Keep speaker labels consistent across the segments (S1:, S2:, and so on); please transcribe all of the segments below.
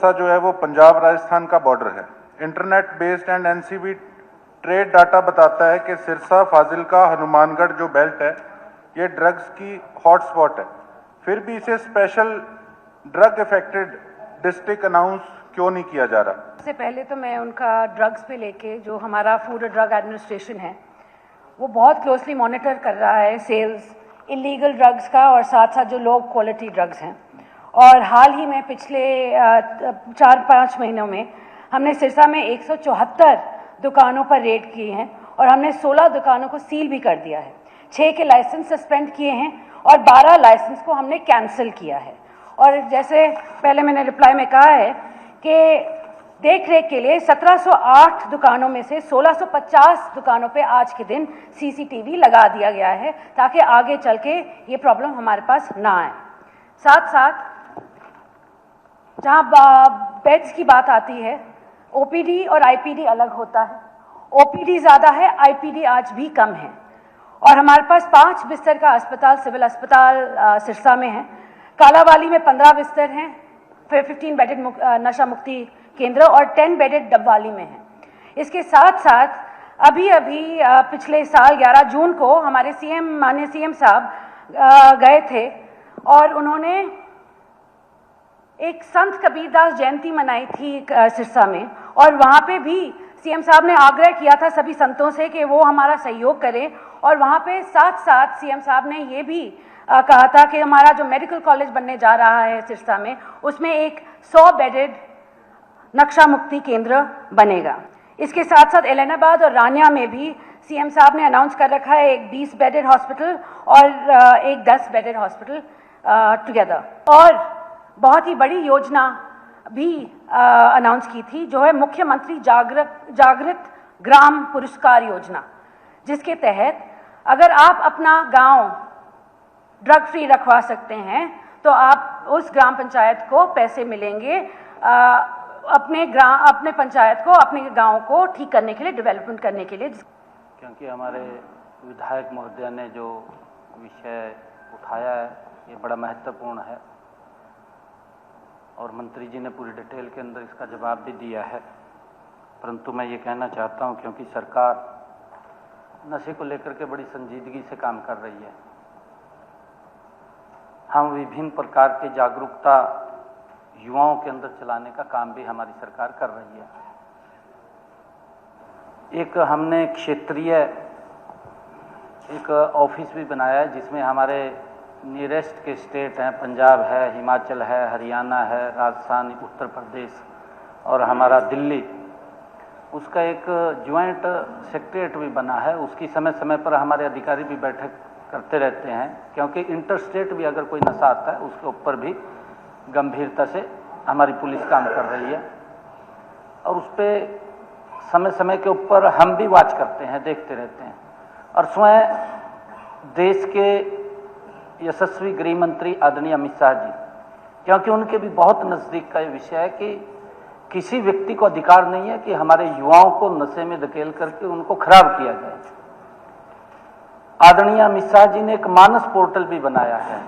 S1: सिरसा जो है वो पंजाब राजस्थान का बॉर्डर है। Internet based and NCB trade data बताता है कि सिरसा, फाजिलका, हनुमानगढ़ जो बेल्ट है ये ड्रग्स की हॉटस्पॉट है। फिर भी इसे special drug affected district announce क्यों नहीं किया जा रहा?
S2: सबसे पहले तो मैं उनका ड्रग्स पे लेके जो हमारा फूड और ड्रग एडमिनिस्ट्रेशन है वो बहुत क्लोजली मॉनिटर कर रहा है सेल्स इलीगल ड्रग्स का और साथ साथ जो लो क्वालिटी ड्रग्स हैं। और हाल ही में पिछले 4-5 महीनों में हमने सिरसा में 174 दुकानों पर रेड किए हैं और हमने 16 दुकानों को सील भी कर दिया है। 6 के लाइसेंस सस्पेंड किए हैं और 12 लाइसेंस को हमने कैंसिल किया है। और जैसे पहले मैंने रिप्लाई में कहा है कि देख रेख के लिए 1708 दुकानों में से 1650 दुकानों पे आज के दिन सीसीटीवी लगा दिया गया है ताकि आगे चल के ये प्रॉब्लम हमारे पास ना आए। साथ साथ जहाँ बेड्स की बात आती है, ओपीडी और आईपीडी अलग होता है। ओपीडी ज़्यादा है, आईपीडी आज भी कम है। और हमारे पास 5 बिस्तर का अस्पताल, सिविल अस्पताल सिरसा में है। कालावाली में 15 बिस्तर हैं, फिर 15 बेडेड नशा मुक्ति केंद्र और 10 बेडेड डबवाली में है। इसके साथ साथ अभी पिछले साल 11 जून को हमारे माननीय सीएम साहब गए थे और उन्होंने एक संत कबीरदास जयंती मनाई थी सिरसा में। और वहाँ पे भी सीएम साहब ने आग्रह किया था सभी संतों से कि वो हमारा सहयोग करें। और वहाँ पे साथ साथ सीएम साहब ने ये भी कहा था कि हमारा जो मेडिकल कॉलेज बनने जा रहा है सिरसा में, उसमें एक 100 बेडेड नक्शा मुक्ति केंद्र बनेगा। इसके साथ साथ एलनाबाद और रानिया में भी सीएम साहब ने अनाउंस कर रखा है एक 20 बेडेड हॉस्पिटल और एक 10 बेडेड हॉस्पिटल टुगेदर। और बहुत ही बड़ी योजना भी अनाउंस की थी जो है मुख्यमंत्री जागृत ग्राम पुरस्कार योजना, जिसके तहत अगर आप अपना गांव ड्रग फ्री रखवा सकते हैं तो आप उस ग्राम पंचायत को पैसे मिलेंगे अपने पंचायत को, अपने गांव को ठीक करने के लिए, डेवलपमेंट करने के लिए।
S3: क्योंकि हमारे विधायक महोदय ने जो विषय उठाया है ये बड़ा महत्वपूर्ण है और मंत्री जी ने पूरी डिटेल के अंदर इसका जवाब भी दिया है। परंतु मैं ये कहना चाहता हूँ क्योंकि सरकार नशे को लेकर के बड़ी संजीदगी से काम कर रही है। हम विभिन्न प्रकार की जागरूकता युवाओं के अंदर चलाने का काम भी हमारी सरकार कर रही है। एक हमने क्षेत्रीय एक ऑफिस भी बनाया है जिसमें हमारे नियरेस्ट के स्टेट हैं, पंजाब है, हिमाचल है, हरियाणा है, राजस्थान, उत्तर प्रदेश और हमारा दिल्ली। उसका एक ज्वाइंट सेक्रेटरीट भी बना है। उसकी समय समय पर हमारे अधिकारी भी बैठक करते रहते हैं क्योंकि इंटर स्टेट भी अगर कोई नशा आता है उसके ऊपर भी गंभीरता से हमारी पुलिस काम कर रही है और उस पर समय समय के ऊपर हम भी वॉच करते हैं, देखते रहते हैं। और स्वयं देश के यशस्वी गृह मंत्री आदरणीय अमित शाह जी, क्योंकि उनके भी बहुत नज़दीक का ये विषय है कि किसी व्यक्ति को अधिकार नहीं है कि हमारे युवाओं को नशे में धकेल करके उनको खराब किया जाए। आदरणीय अमित शाह जी ने एक मानस पोर्टल भी बनाया है,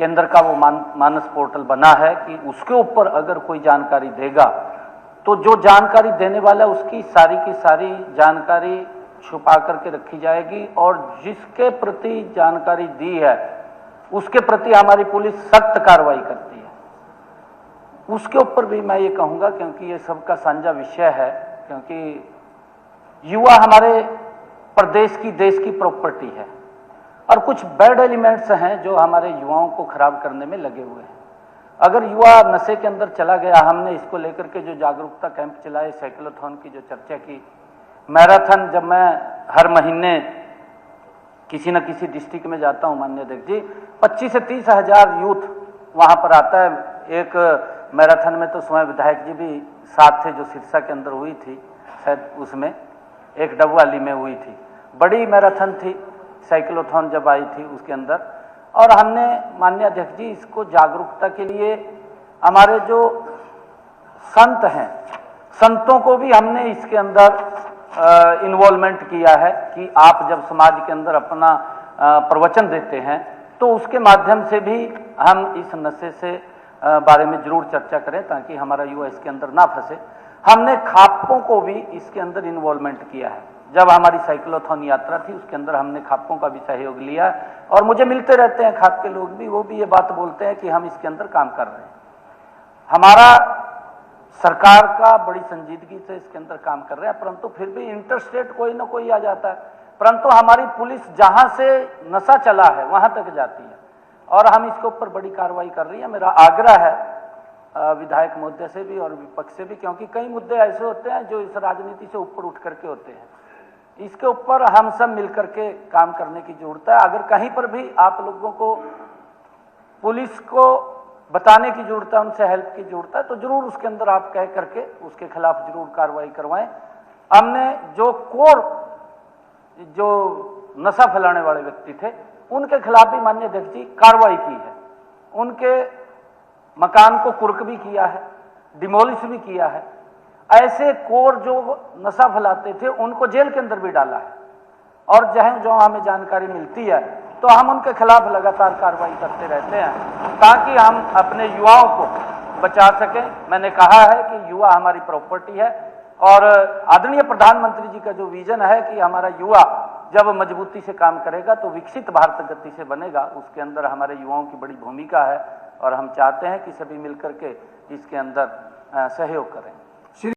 S3: केंद्र का वो मानस पोर्टल बना है कि उसके ऊपर अगर कोई जानकारी देगा तो जो जानकारी देने वाला है उसकी सारी की सारी जानकारी छुपा करके रखी जाएगी और जिसके प्रति जानकारी दी है उसके प्रति हमारी पुलिस सख्त कार्रवाई करती है। उसके ऊपर भी मैं ये कहूँगा क्योंकि ये सबका साझा विषय है, क्योंकि युवा हमारे प्रदेश की, देश की प्रॉपर्टी है और कुछ बैड एलिमेंट्स हैं जो हमारे युवाओं को खराब करने में लगे हुए हैं। अगर युवा नशे के अंदर चला गया, हमने इसको लेकर के जो जागरूकता कैंप चलाए, साइक्लोथॉन की जो चर्चा की, मैराथन, जब मैं हर महीने किसी न किसी डिस्ट्रिक्ट में जाता हूं माननीय अध्यक्ष जी, 25 से 30 हजार यूथ वहां पर आता है। एक मैराथन में तो स्वयं विधायक जी भी साथ थे जो सिरसा के अंदर हुई थी, शायद उसमें एक डबवाली में हुई थी, बड़ी मैराथन थी साइक्लोथॉन जब आई थी उसके अंदर। और हमने माननीय अध्यक्ष जी इसको जागरूकता के लिए हमारे जो संत हैं, संतों को भी हमने इसके अंदर इन्वॉल्वमेंट किया है कि आप जब समाज के अंदर अपना प्रवचन देते हैं तो उसके माध्यम से भी हम इस नशे से बारे में जरूर चर्चा करें ताकि हमारा युवा इसके अंदर ना फंसे। हमने खापों को भी इसके अंदर इन्वॉल्वमेंट किया है। जब हमारी साइक्लोथॉन यात्रा थी उसके अंदर हमने खापों का भी सहयोग लिया है और मुझे मिलते रहते हैं खाप के लोग भी, वो भी ये बात बोलते हैं कि हम इसके अंदर काम कर रहे हैं। हमारा सरकार का बड़ी संजीदगी से इसके अंदर काम कर रहे हैं, परंतु फिर भी इंटरस्टेट कोई ना कोई आ जाता है। परंतु हमारी पुलिस जहां से नशा चला है वहां तक जाती है और हम इसके ऊपर बड़ी कार्रवाई कर रही है। मेरा आग्रह है विधायक महोदय से भी और विपक्ष से भी, क्योंकि कई मुद्दे ऐसे होते हैं जो इस राजनीति से ऊपर उठ करके होते हैं। इसके ऊपर हम सब मिलकर के काम करने की जरूरत है। अगर कहीं पर भी आप लोगों को पुलिस को बताने की जरूरत है, उनसे हेल्प की जरूरत है, तो जरूर उसके अंदर आप कह करके उसके खिलाफ जरूर कार्रवाई करवाएं। हमने जो कोर जो नशा फैलाने वाले व्यक्ति थे उनके खिलाफ भी माननीय अध्यक्ष जी कार्रवाई की है। उनके मकान को कुर्क भी किया है, डिमोलिश भी किया है। ऐसे कोर जो नशा फैलाते थे उनको जेल के अंदर भी डाला है और जहां जो हमें जानकारी मिलती है तो हम उनके खिलाफ लगातार कार्रवाई करते रहते हैं ताकि हम अपने युवाओं को बचा सकें। मैंने कहा है कि युवा हमारी प्रॉपर्टी है और आदरणीय प्रधानमंत्री जी का जो विजन है कि हमारा युवा जब मजबूती से काम करेगा तो विकसित भारत गति से बनेगा, उसके अंदर हमारे युवाओं की बड़ी भूमिका है और हम चाहते हैं कि सभी मिलकर के इसके अंदर सहयोग करें।